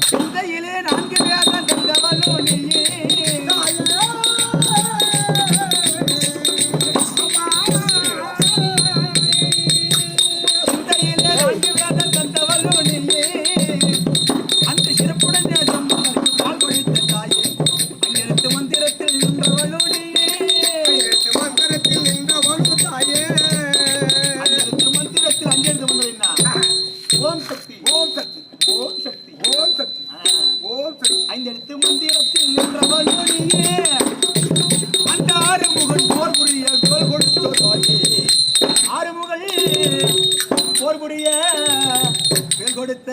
சிந்தையிலே 4 வேதம் தந்தவளோ நீயே ஓம் சக்தி ஓம் சக்தி ஓம் சக்தி ஓம் சக்தி ஓம் சக்தி 5 எழுத்து மந்திரத்தில் நின்றவளோடியே அந்த ஆறுமுகன் போர் புரிய கோல் கொடுத்தோயே ஆறுமுகன் போர் புரிய கோல் கொடுத்த